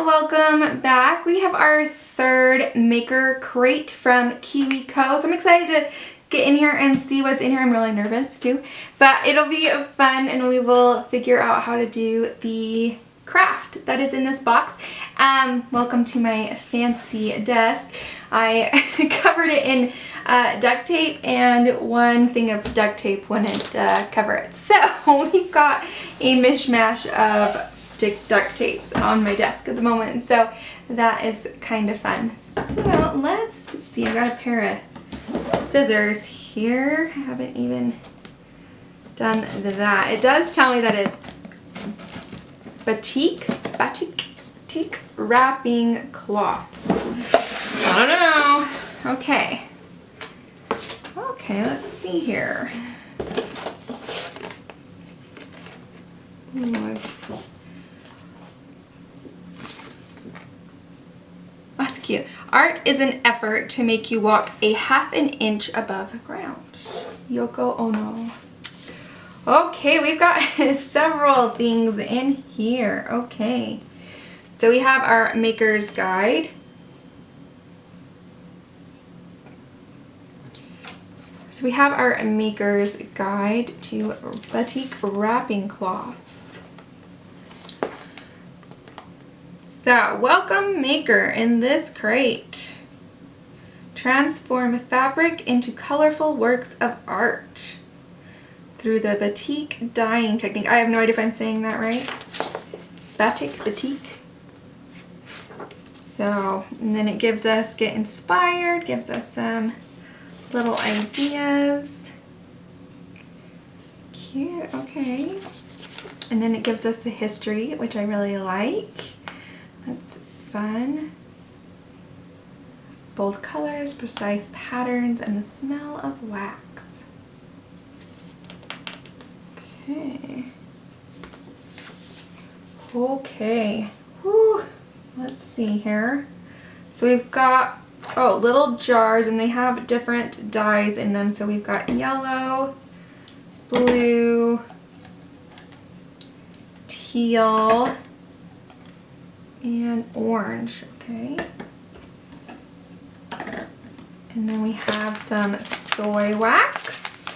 welcome back. We have our third maker crate from Kiwico. So I'm excited to get in here and see what's in here. I'm really nervous too, but it'll be fun and we will figure out how to do the craft that is in this box. Welcome to my fancy desk. I covered it in duct tape, and one thing of duct tape wouldn't cover it. So we've got a mishmash of duct tapes on my desk at the moment, so that is kind of fun. So let's see, I got a pair of scissors here. I haven't even done that. It does tell me that it's batik wrapping cloths. I don't know. Okay, let's see here. Ooh, that's cute. Art is an effort to make you walk a ½ inch above ground. Yoko Ono. Okay, we've got several things in here. Okay, so we have our maker's guide. So we have our maker's guide to batik wrapping cloths. So, welcome maker in this crate. Transform fabric into colorful works of art through the batik dyeing technique. I have no idea if I'm saying that right. Batik. So, and then it gives us, get inspired, gives us some little ideas. Cute, okay. And then it gives us the history, which I really like. That's fun. Bold colors, precise patterns, and the smell of wax. Okay. Whew. Let's see here. So we've got little jars, and they have different dyes in them. So we've got yellow, blue, teal, and orange. Okay. And then we have some soy wax.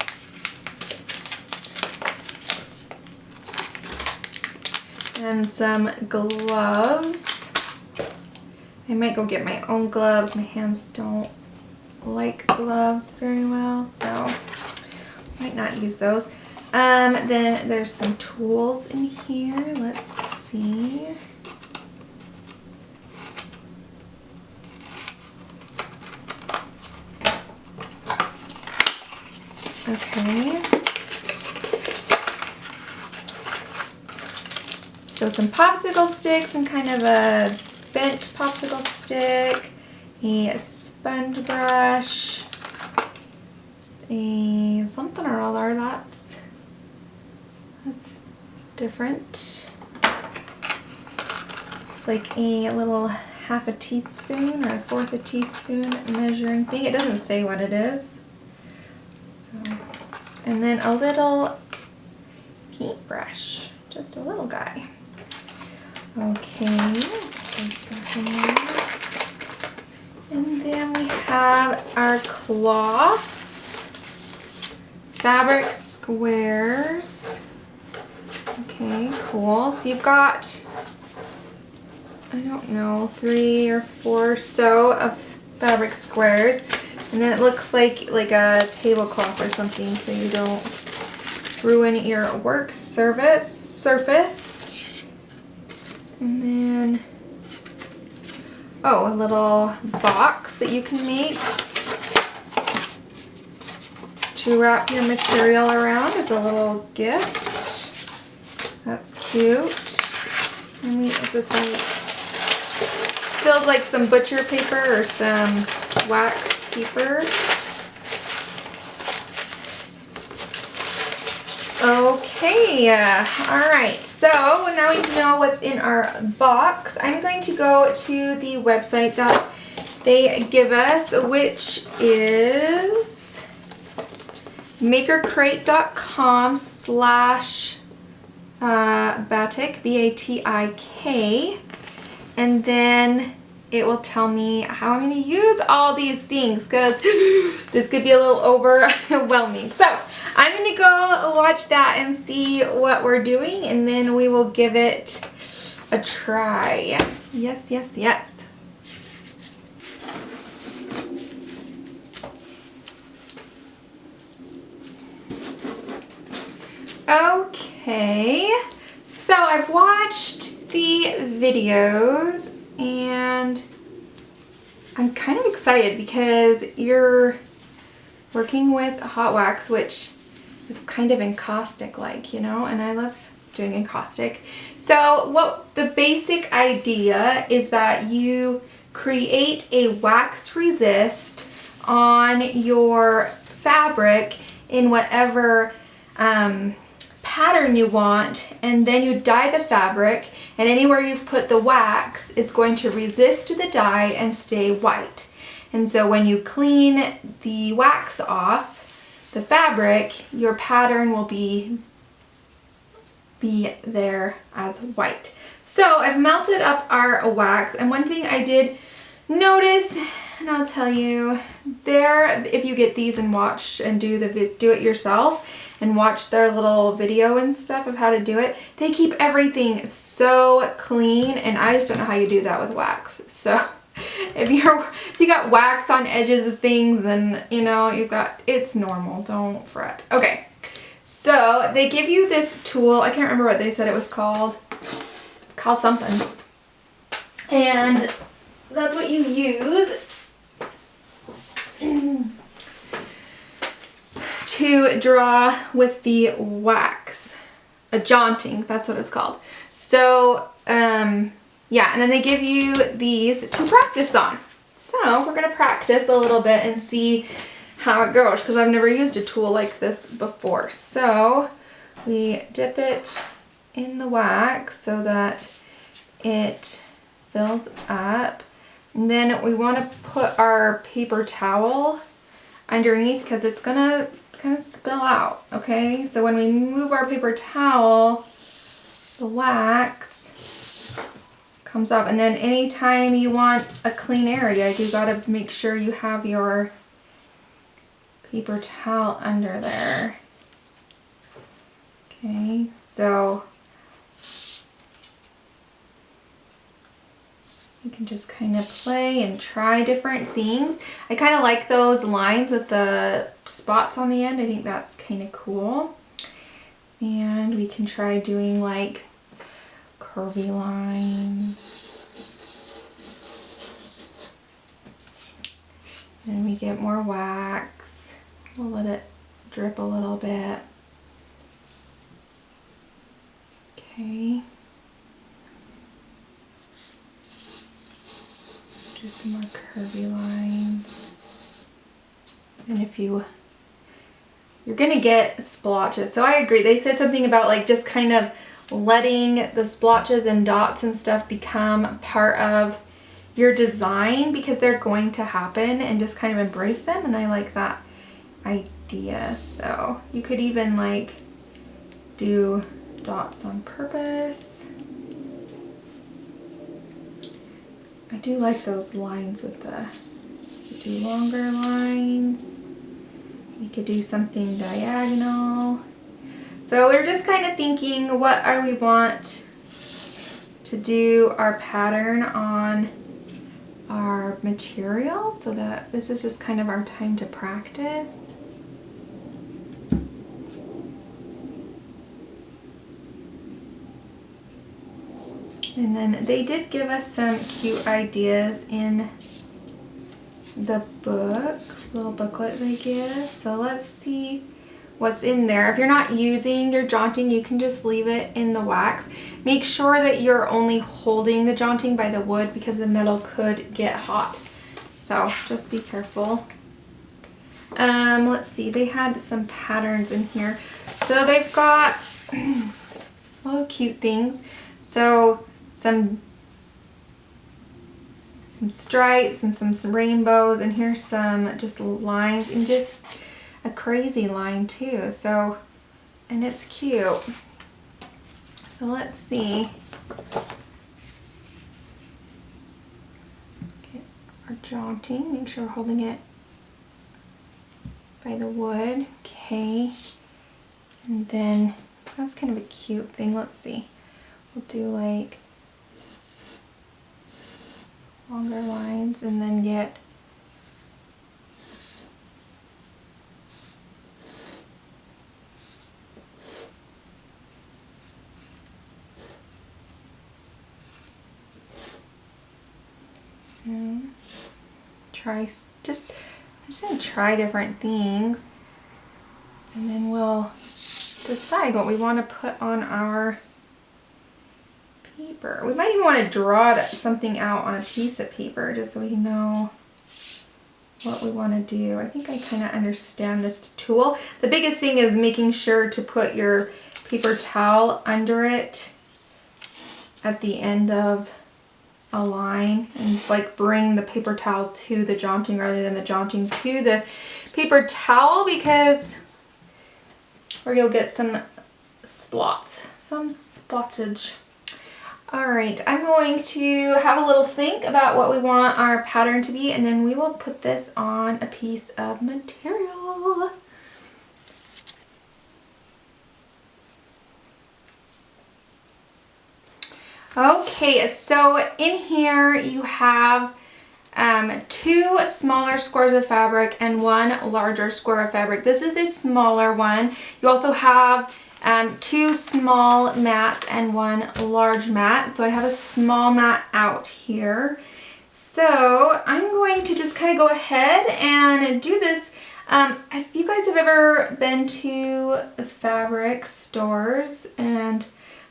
And some gloves. I might go get my own gloves. My hands don't like gloves very well, so I might not use those. Then there's some tools in here. Let's see. Okay. So some popsicle sticks and kind of a bent popsicle stick, a sponge brush, a something or other that's different. It's like a little ½ a teaspoon or a 1/4 a teaspoon measuring thing. It doesn't say what it is. So, and then a little paintbrush, just a little guy. Okay. And then we have our cloths, fabric squares. Okay, cool. So you've got, I don't know, 3 or 4 or so of fabric squares, and then it looks like a tablecloth or something, so you don't ruin your work surface. And then, a little box that you can make to wrap your material around as a little gift. That's cute. And is this like, feels like some butcher paper or some wax paper. Okay, alright, so now we know what's in our box. I'm going to go to the website that they give us, which is makercrate.com/batik, B-A-T-I-K. and then it will tell me how I'm going to use all these things, because this could be a little overwhelming. So I'm going to go watch that and see what we're doing, and then we will give it a try. Yes, yes, yes. Okay, so I've watched the videos and I'm kind of excited because you're working with hot wax, which is kind of encaustic like, you know, and I love doing encaustic. So what the basic idea is that you create a wax resist on your fabric in whatever pattern you want, and then you dye the fabric, and anywhere you've put the wax is going to resist the dye and stay white. And so when you clean the wax off the fabric, your pattern will be there as white. So I've melted up our wax, and one thing I did notice, and I'll tell you, there, if you get these and watch and do it yourself and watch their little video and stuff of how to do it, they keep everything so clean, and I just don't know how you do that with wax. So if you got wax on edges of things, then you know it's normal, don't fret. Okay, so they give you this tool, I can't remember what they said it was called. It's called something, and that's what you use to draw with the wax. A jaunting, that's what it's called. So yeah, and then they give you these to practice on. So we're gonna practice a little bit and see how it goes, because I've never used a tool like this before. So we dip it in the wax so that it fills up. And then we want to put our paper towel underneath, because it's gonna kind of spill out, okay? So when we move our paper towel, the wax comes up, and then anytime you want a clean area, you gotta make sure you have your paper towel under there. Okay, so you can just kind of play and try different things. I kind of like those lines with the spots on the end. I think that's kind of cool. And we can try doing like curvy lines. Then we get more wax. We'll let it drip a little bit. Okay. Do some more curvy lines. And if you're gonna get splotches. So I agree. They said something about like just kind of letting the splotches and dots and stuff become part of your design, because they're going to happen, and just kind of embrace them. And I like that idea. So you could even like do dots on purpose. I do like those lines with do longer lines. We could do something diagonal. So we're just kind of thinking, what are we want to do our pattern on our material, so that this is just kind of our time to practice. And then they did give us some cute ideas in the book, little booklet they give. So let's see what's in there. If you're not using your jaunting, you can just leave it in the wax. Make sure that you're only holding the jaunting by the wood, because the metal could get hot. So just be careful. Let's see, they had some patterns in here. So they've got little cute things. So some stripes and some rainbows, and here's some just lines, and just a crazy line too. So, and it's cute. So let's see. our jaunting. Make sure we're holding it by the wood. Okay. And then that's kind of a cute thing. Let's see. We'll do like longer lines and then get I'm just gonna try different things and then we'll decide what we want to put on our paper. We might even want to draw something out on a piece of paper just so we know what we want to do. I think I kind of understand this tool. The biggest thing is making sure to put your paper towel under it at the end of a line and like bring the paper towel to the jaunting rather than the jaunting to the paper towel, because or you'll get some splots, some spottage. All right, I'm going to have a little think about what we want our pattern to be, and then we will put this on a piece of material. Okay, so in here you have 2 smaller squares of fabric and 1 larger square of fabric. This is a smaller one. You also have 2 small mats and 1 large mat. So I have a small mat out here. So I'm going to just kind of go ahead and do this. If you guys have ever been to fabric stores, and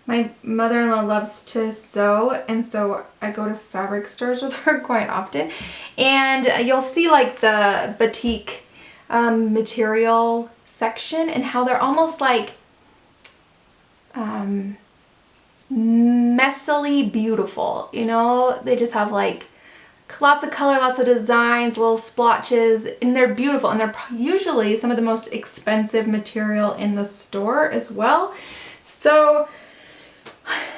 my mother-in-law loves to sew, and so I go to fabric stores with her quite often. And you'll see like the batik material section and how they're almost like messily beautiful. You know, they just have like lots of color, lots of designs, little splotches, and they're beautiful. And they're usually some of the most expensive material in the store as well. So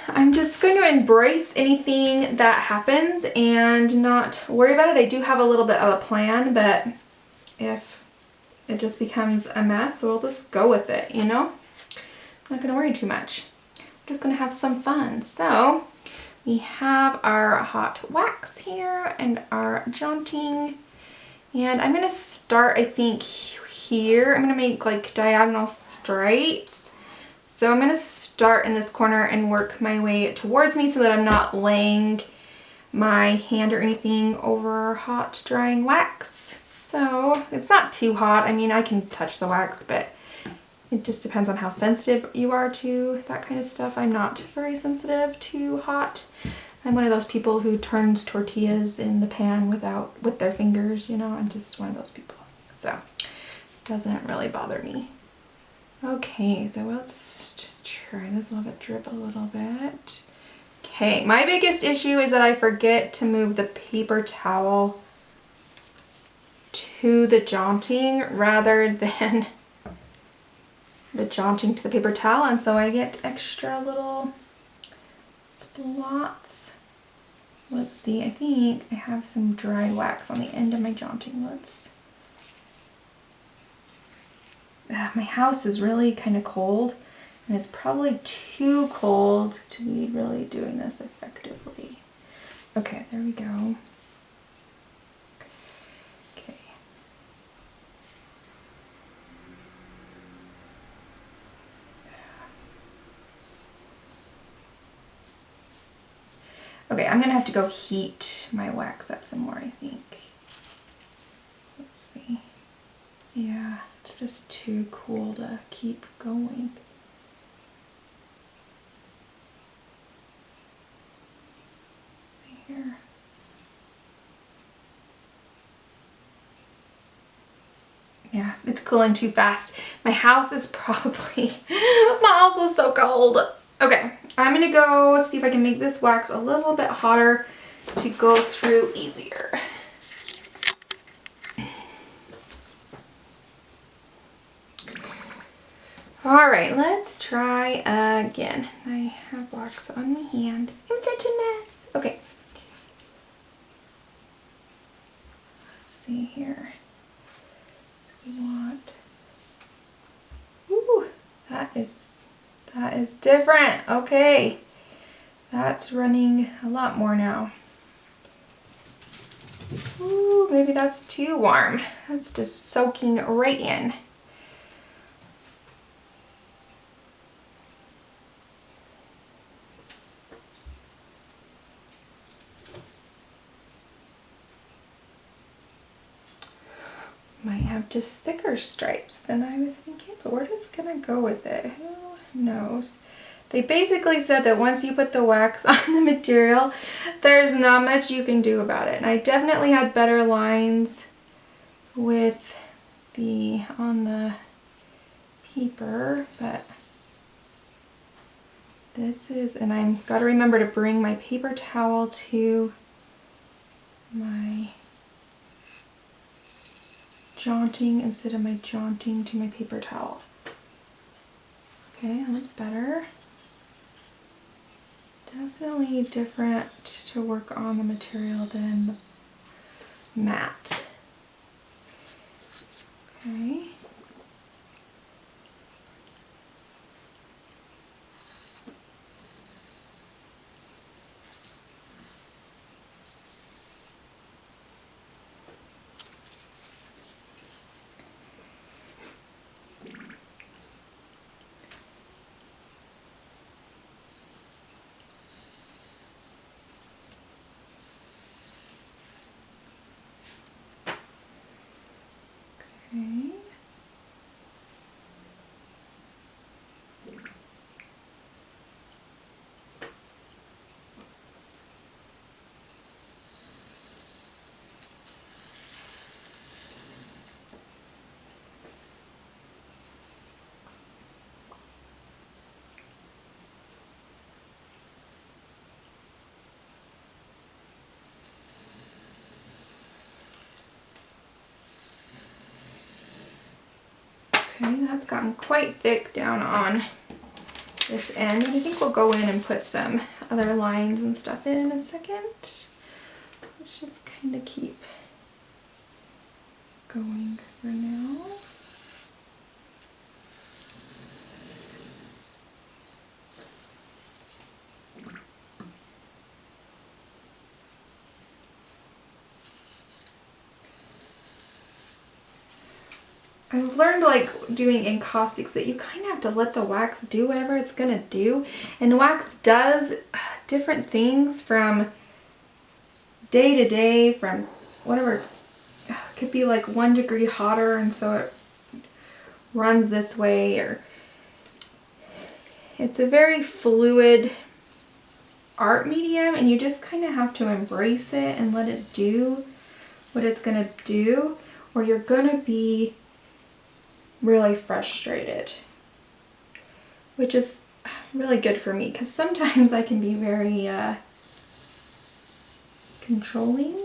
I'm just going to embrace anything that happens and not worry about it. I do have a little bit of a plan, but if it just becomes a mess, we'll just go with it, you know? I'm not going to worry too much. I'm just going to have some fun. So we have our hot wax here and our jaunting. And I'm going to start, I think, here. I'm going to make like diagonal stripes. So I'm going to start in this corner and work my way towards me so that I'm not laying my hand or anything over hot drying wax. So it's not too hot. I mean, I can touch the wax, but it just depends on how sensitive you are to that kind of stuff. I'm not very sensitive to hot. I'm one of those people who turns tortillas in the pan with their fingers, you know. I'm just one of those people. So it doesn't really bother me. Okay, so let's try this. We'll have it drip a little bit. Okay, my biggest issue is that I forget to move the paper towel to the jaunting rather than the jaunting to the paper towel, and so I get extra little splots. Let's see, I think I have some dried wax on the end of my jaunting. My house is really kind of cold, and it's probably too cold to be really doing this effectively. Okay, there we go. Okay. Okay, I'm gonna have to go heat my wax up some more, I think. Let's see. Yeah, it's just too cool to keep going. Let's see here. Yeah, it's cooling too fast. My house is probably, my house is so cold. Okay, I'm gonna go see if I can make this wax a little bit hotter to go through easier. All right, let's try again. I have wax on my hand. I'm such a mess. Okay. see here. We want, ooh, that is different. Okay, that's running a lot more now. Ooh, maybe that's too warm. That's just soaking right in. Might have just thicker stripes than I was thinking, but we're just gonna go with it. Who knows? They basically said that once you put the wax on the material, there's not much you can do about it. And I definitely had better lines with on the paper, but this is, and I've got to remember to bring my paper towel to my jaunting instead of my jaunting to my paper towel. Okay, that's better. Definitely different to work on the material than the matte. Okay. Okay. Okay, that's gotten quite thick down on this end. I think we'll go in and put some other lines and stuff in a second. Let's just kind of keep going for now. I've learned, like doing encaustics, that you kind of have to let the wax do whatever it's gonna do. And wax does different things from day to day, from whatever. It could be like 1 degree hotter and so it runs this way, or it's a very fluid art medium, and you just kind of have to embrace it and let it do what it's gonna do, or you're gonna be really frustrated, which is really good for me because sometimes I can be very controlling,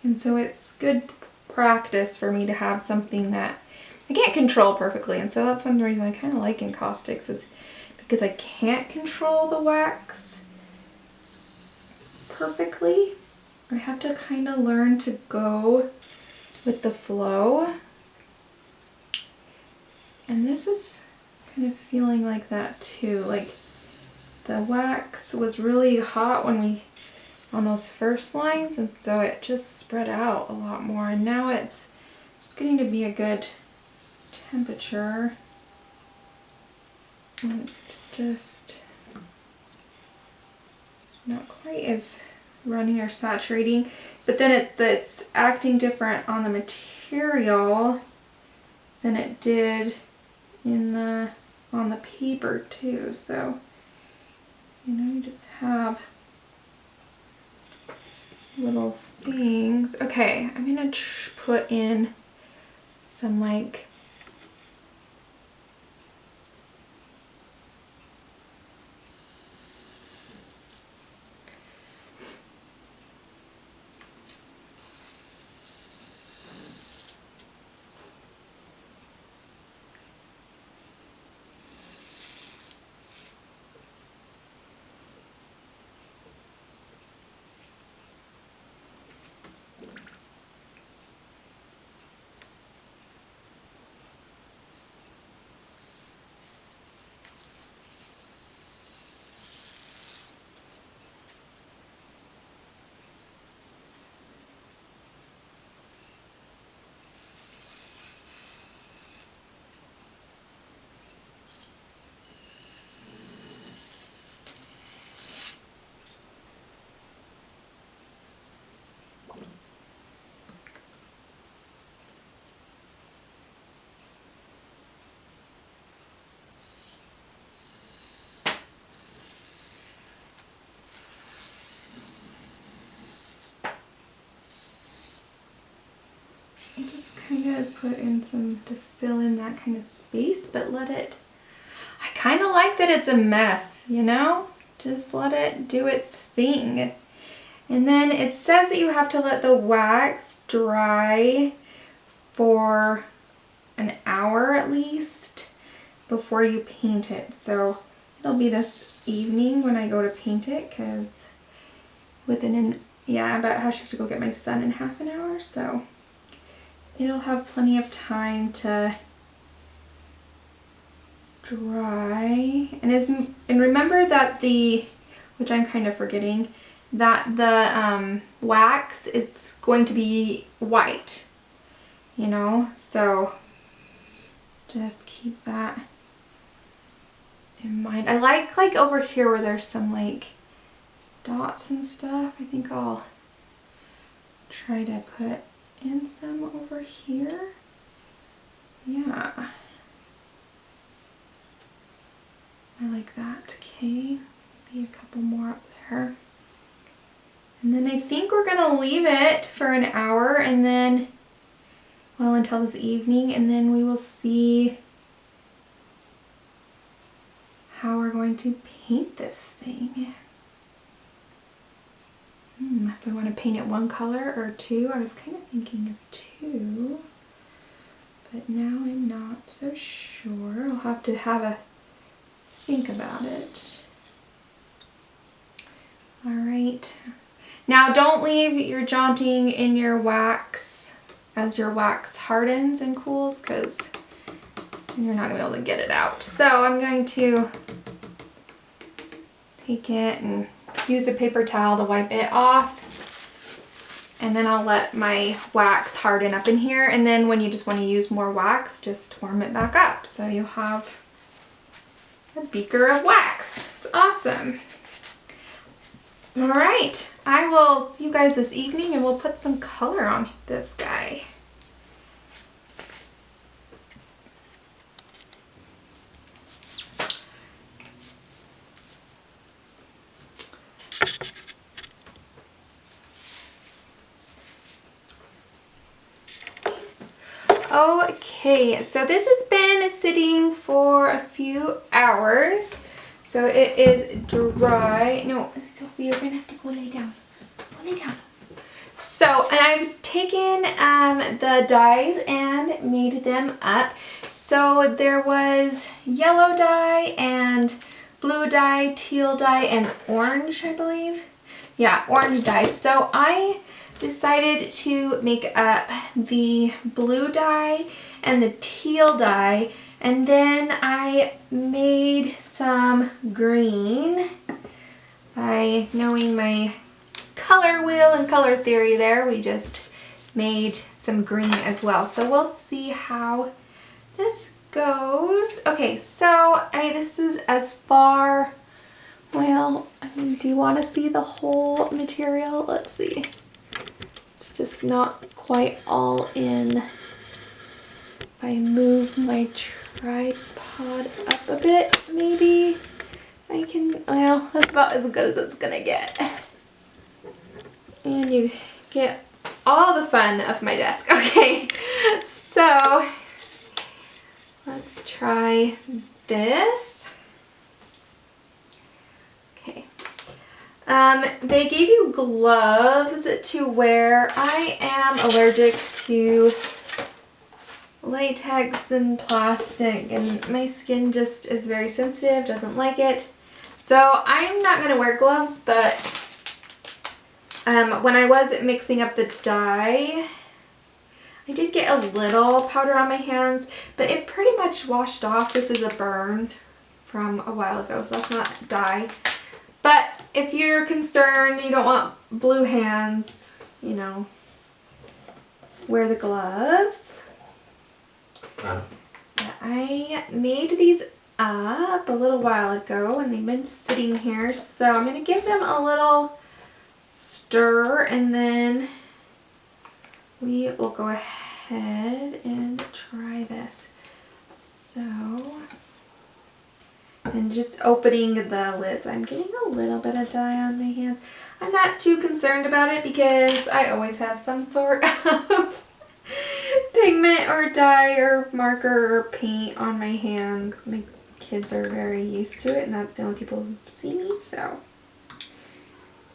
and so it's good practice for me to have something that I can't control perfectly. And so that's one reason I kind of like encaustics, is because I can't control the wax perfectly. I have to kind of learn to go with the flow. And this is kind of feeling like that too. Like the wax was really hot when on those first lines, and so it just spread out a lot more. And now it's getting to be a good temperature. And it's not quite as runny or saturating, but then it's acting different on the material than it did on the paper too. So, you know, you just have little things. Okay, I'm gonna put in some like just kind of put in some to fill in that kind of space, but let it, I kind of like that it's a mess, you know? Just let it do its thing. And then it says that you have to let the wax dry for an hour at least before you paint it. So it'll be this evening when I go to paint it, because I about have to go get my son in half an hour, so it'll have plenty of time to dry. And remember that which I'm kind of forgetting, that the wax is going to be white, you know, so just keep that in mind. I like over here where there's some like dots and stuff. I think I'll try to put in some over here. Yeah, I like that. Okay, maybe a couple more up there. And then I think we're gonna leave it for an hour, and then, well, until this evening, and then we will see how we're going to paint this thing. If I want to paint it one color or two. I was kind of thinking of two, but now I'm not so sure. I'll have to have a think about it. All right. Now don't leave your jaunting in your wax as your wax hardens and cools, because you're not going to be able to get it out. So I'm going to take it and use a paper towel to wipe it off. And then I'll let my wax harden up in here. And then when you just want to use more wax, just warm it back up. So you have a beaker of wax. It's awesome. All right, I will see you guys this evening, and we'll put some color on this guy. Okay, so this has been sitting for a few hours. So it is dry. No, Sophie, you're gonna have to go lay down. Go lay down. So, and I've taken the dyes and made them up. So there was yellow dye and blue dye, teal dye, and orange, I believe. Yeah, orange dye. So I decided to make up the blue dye and the teal dye, and then I made some green by knowing my color wheel and color theory there. We just made some green as well. So we'll see how this goes. Okay, so this is as far, well, I mean, do you want to see the whole material? Let's see. It's just not quite all in. If I move my tripod up a bit, maybe I can, well, that's about as good as it's gonna get. And you get all the fun of my desk. Okay, so let's try this. Okay. They gave you gloves to wear. I am allergic to latex and plastic, and my skin just is very sensitive, doesn't like it. So I'm not going to wear gloves, but when I was mixing up the dye, I did get a little powder on my hands, but it pretty much washed off. This is a burn from a while ago, so that's not dye. But if you're concerned, you don't want blue hands, you know, wear the gloves. I made these up a little while ago, and they've been sitting here, so I'm going to give them a little stir, and then we will go ahead and try this. So, and just opening the lids. I'm getting a little bit of dye on my hands. I'm not too concerned about it because I always have some sort of pigment or dye or marker or paint on my hands. My kids are very used to it, and that's the only people who see me, so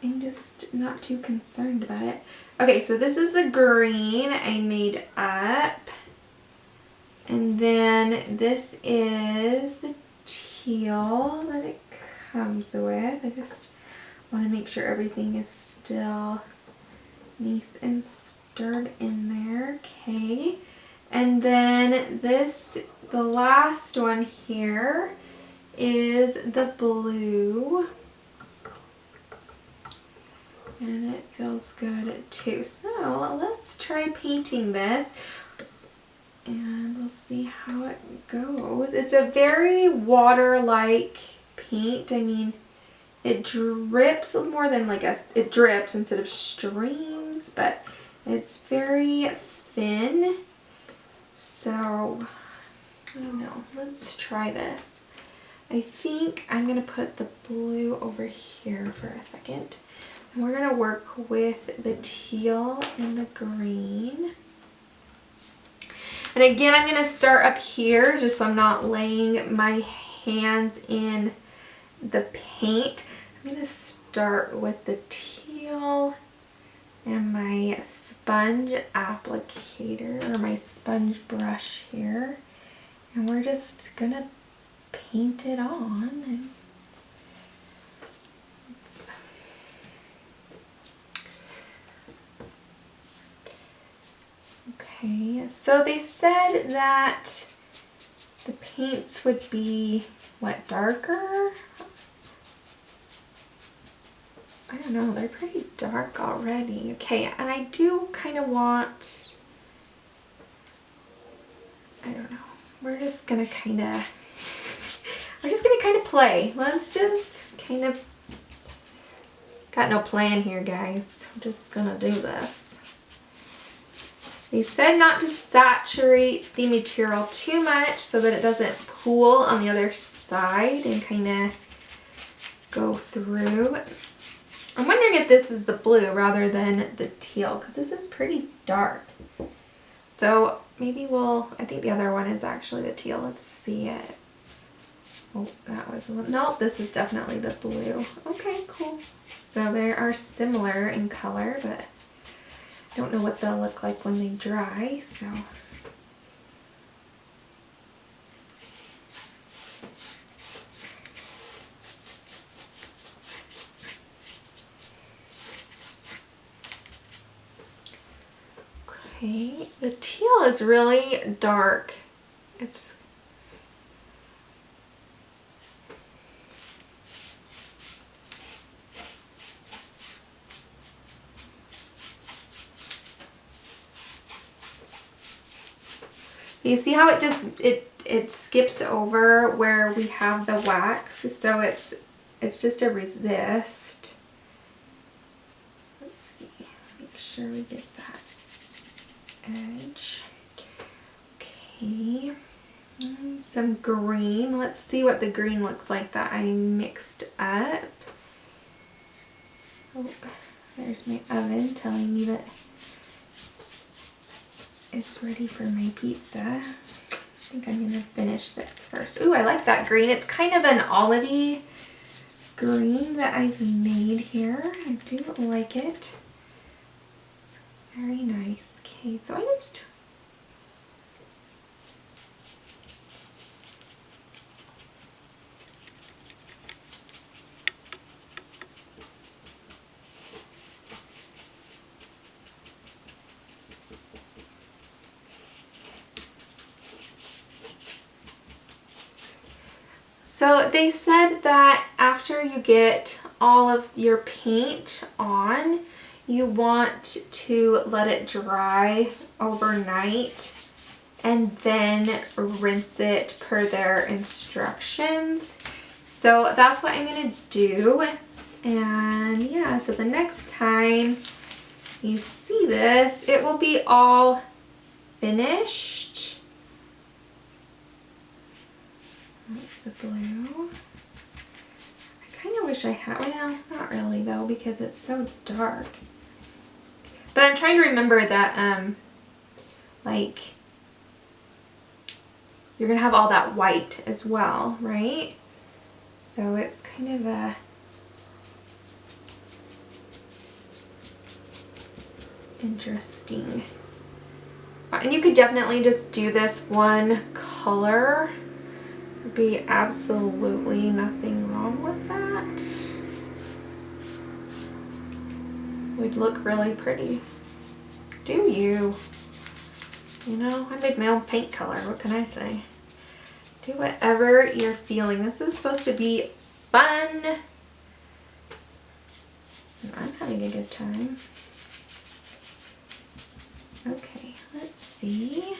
I'm just not too concerned about it. Okay, so this is the green I made up. And then this is the teal that it comes with. I just want to make sure everything is still nice and stirred in there. Okay. And then this, the last one here, is the blue. And it feels good too. So let's try painting this and we'll see how it goes. It's a very water-like paint. I mean, it drips more than like it drips instead of streams, but it's very thin. So, I don't know. Let's try this. I think I'm going to put the blue over here for a second. And we're going to work with the teal and the green. And again, I'm going to start up here just so I'm not laying my hands in the paint. I'm going to start with the teal and my sponge applicator or my sponge brush here. And we're just going to paint it on. And okay, so they said that the paints would be, what, darker? I don't know, they're pretty dark already. Okay, and I do kind of want, I don't know, we're just gonna kind of play. Let's just kind of, got no plan here, guys. I'm just gonna do this. They said not to saturate the material too much so that it doesn't pool on the other side and kind of go through. I'm wondering if this is the blue rather than the teal, because this is pretty dark. So maybe I think the other one is actually the teal. Let's see it. Oh, that was a little, nope, this is definitely the blue. Okay, cool. So they are similar in color, but I don't know what they'll look like when they dry, so. Okay, the teal is really dark. It's you see how it just it skips over where we have the wax, so it's just a resist. Let's see, make sure we get that edge. Okay, some green. Let's see what the green looks like that I mixed up. Oh, there's my oven telling me that it's ready for my pizza. I think I'm gonna finish this first. Ooh, I like that green. It's kind of an olivey green that I've made here. I do like it. It's very nice. Okay, so I just So they said that after you get all of your paint on, you want to let it dry overnight and then rinse it per their instructions. So that's what I'm gonna do. And yeah, so the next time you see this, it will be all finished. That's the blue. I kind of wish I had, well, not really though, because it's so dark. But I'm trying to remember that, like, you're gonna have all that white as well, right? So it's kind of a interesting. And you could definitely just do this one color. There'd be absolutely nothing wrong with that. Would look really pretty. Do you? You know, I made my own paint color. What can I say? Do whatever you're feeling. This is supposed to be fun. And I'm having a good time. Okay, let's see.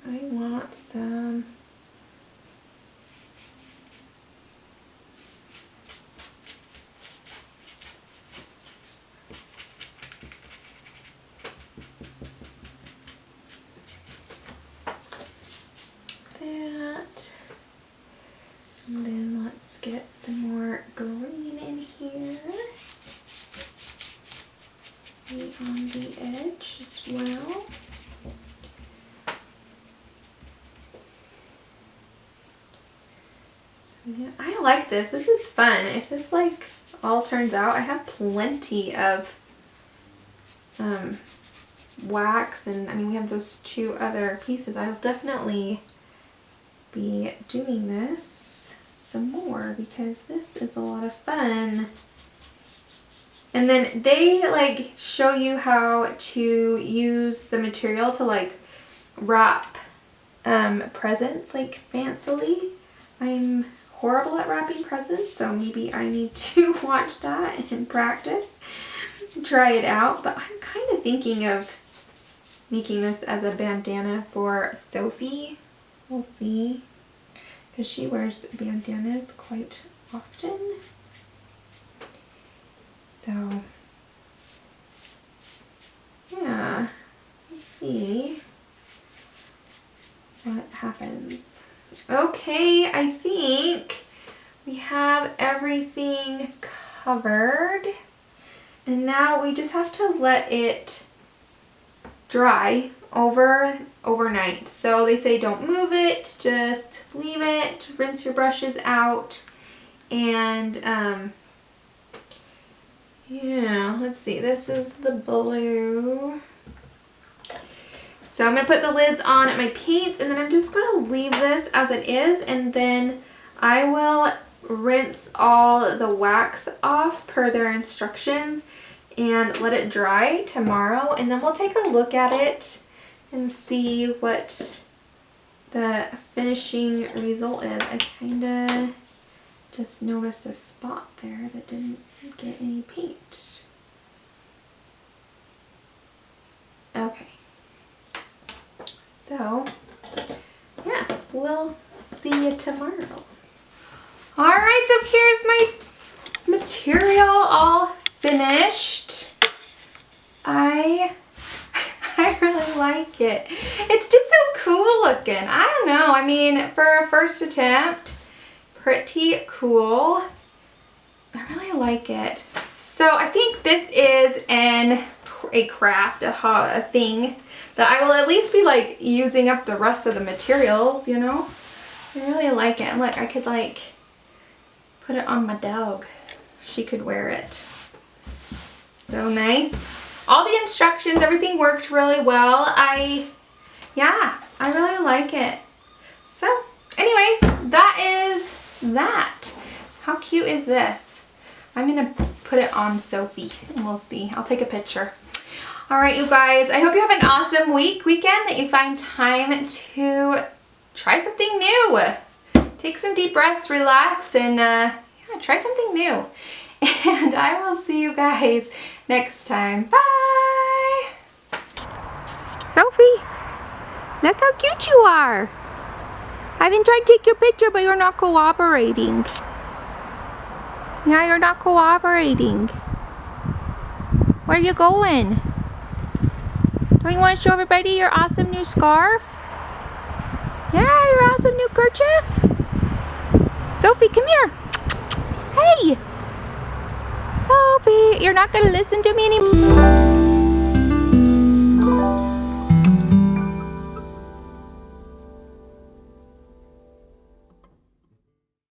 I want some. That. And then let's get some more green in here. On the edge as well. So yeah, I like this. This is fun. If this like all turns out, I have plenty of wax, and I mean we have those 2 other pieces. I'll definitely be doing this some more because this is a lot of fun. And then they like show you how to use the material to like wrap presents like fancily. I'm horrible at wrapping presents, so maybe I need to watch that and practice, try it out. But I'm kind of thinking of making this as a bandana for Sophie. We'll see, because she wears bandanas quite often. So, yeah, let's see what happens. Okay, I think we have everything covered. And now we just have to let it dry overnight. So they say don't move it, just leave it, rinse your brushes out, and yeah, let's see, this is the blue. So I'm going to put the lids on my paints, and then I'm just going to leave this as it is, and then I will rinse all the wax off per their instructions and let it dry tomorrow, and then we'll take a look at it and see what the finishing result is. I kind of just noticed a spot there that didn't get any paint. Okay. So, yeah, we'll see you tomorrow. Alright, so here's my material all finished. I really like it. It's just so cool looking. I don't know. I mean, for a first attempt, pretty cool. I really like it. So I think this is a craft, a thing that I will at least be like using up the rest of the materials, you know? I really like it. And look, I could like put it on my dog. She could wear it. So nice. All the instructions, everything worked really well. Yeah, I really like it. So anyways, that is that. How cute is this? I'm gonna put it on Sophie and we'll see. I'll take a picture. All right, you guys, I hope you have an awesome weekend, that you find time to try something new. Take some deep breaths, relax, and yeah, try something new. And I will see you guys next time. Bye! Sophie, look how cute you are. I've been trying to take your picture, but you're not cooperating. Yeah, you're not cooperating. Where are you going? Don't you want to show everybody your awesome new scarf? Yeah, your awesome new kerchief? Sophie, come here. Hey! Sophie, you're not going to listen to me anymore.